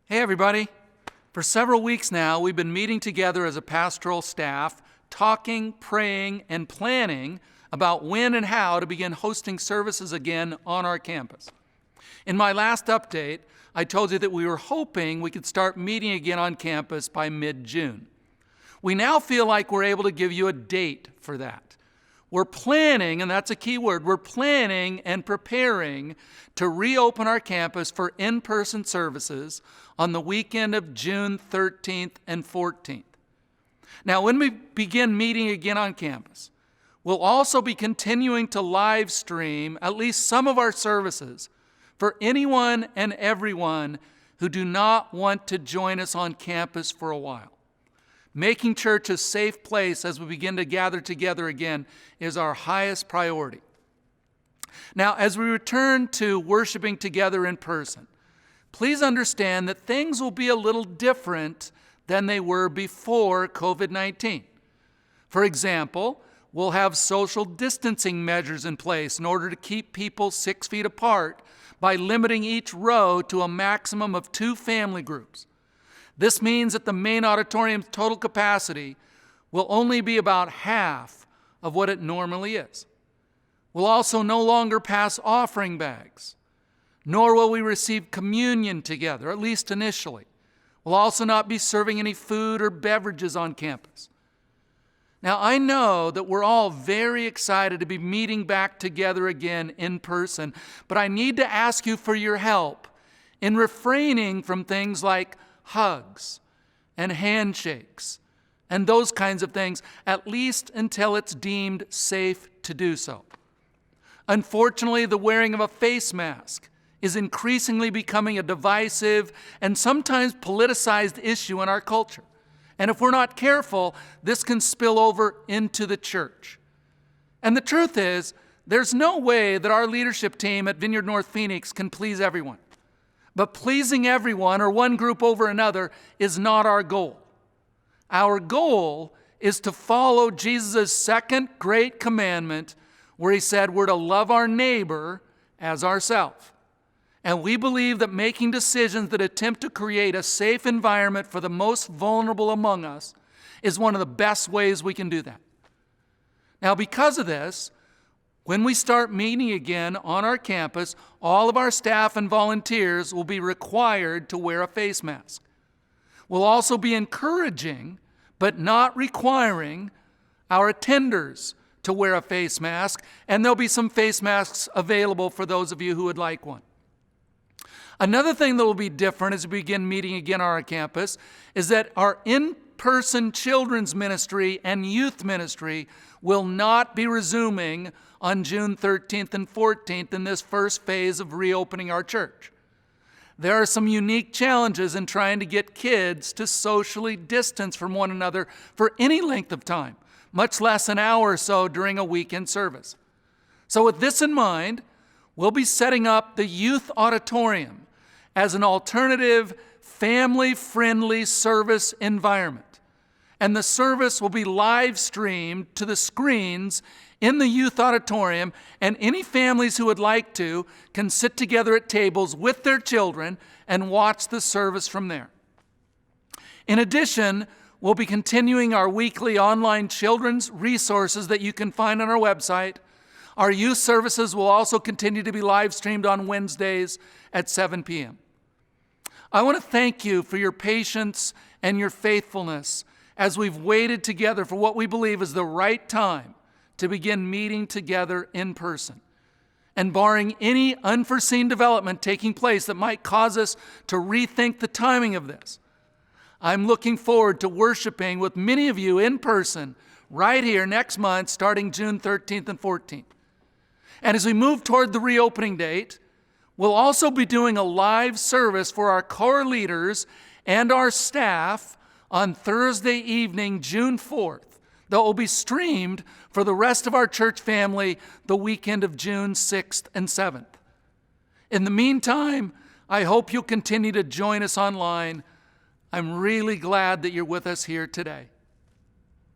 Hey everybody. For several weeks now, we've been meeting together as a pastoral staff, talking, praying, and planning about when and how to begin hosting services again on our campus. In my last update, I told you that we were hoping we could start meeting again on campus by mid-June. We now feel like we're able to give you a date for that. We're planning, and that's a key word, we're planning and preparing to reopen our campus for in-person services on the weekend of June 13th and 14th. Now, when we begin meeting again on campus, we'll also be continuing to live stream at least some of our services for anyone and everyone who do not want to join us on campus for a while. Making church a safe place as we begin to gather together again is our highest priority. Now, as we return to worshiping together in person, please understand that things will be a little different than they were before COVID-19. For example, we'll have social distancing measures in place in order to keep people 6 feet apart by limiting each row to a maximum of 2 family groups. This means that the Main Auditorium's total capacity will only be about half of what it normally is. We'll also no longer pass offering bags, nor will we receive communion together, at least initially. We'll also not be serving any food or beverages on campus. Now, I know that we're all very excited to be meeting back together again in person, but I need to ask you for your help in refraining from things like hugs and handshakes and those kinds of things, at least until it's deemed safe to do so. Unfortunately, the wearing of a face mask is increasingly becoming a divisive and sometimes politicized issue in our culture. And if we're not careful, this can spill over into the church. And the truth is, there's no way that our leadership team at Vineyard North Phoenix can please everyone. But pleasing everyone or one group over another is not our goal. Our goal is to follow Jesus' second great commandment where he said we're to love our neighbor as ourselves. And we believe that making decisions that attempt to create a safe environment for the most vulnerable among us is one of the best ways we can do that. Now, because of this, when we start meeting again on our campus, all of our staff and volunteers will be required to wear a face mask. We'll also be encouraging, but not requiring, our attenders to wear a face mask, and there'll be some face masks available for those of you who would like one. Another thing that will be different as we begin meeting again on our campus is that our in-person children's ministry and youth ministry will not be resuming on June 13th and 14th in this first phase of reopening our church. There are some unique challenges in trying to get kids to socially distance from one another for any length of time, much less an hour or so during a weekend service. So with this in mind, we'll be setting up the Youth Auditorium as an alternative, family-friendly service environment. And the service will be live streamed to the screens in the Youth Auditorium, and any families who would like to can sit together at tables with their children and watch the service from there. In addition, we'll be continuing our weekly online children's resources that you can find on our website. Our youth services will also continue to be live streamed on Wednesdays at 7 p.m. I want to thank you for your patience and your faithfulness as we've waited together for what we believe is the right time to begin meeting together in person. And barring any unforeseen development taking place that might cause us to rethink the timing of this, I'm looking forward to worshiping with many of you in person right here next month, starting June 13th and 14th. And as we move toward the reopening date, we'll also be doing a live service for our core leaders and our staff on Thursday evening, June 4th, that will be streamed for the rest of our church family the weekend of June 6th and 7th. In the meantime, I hope you'll continue to join us online. I'm really glad that you're with us here today.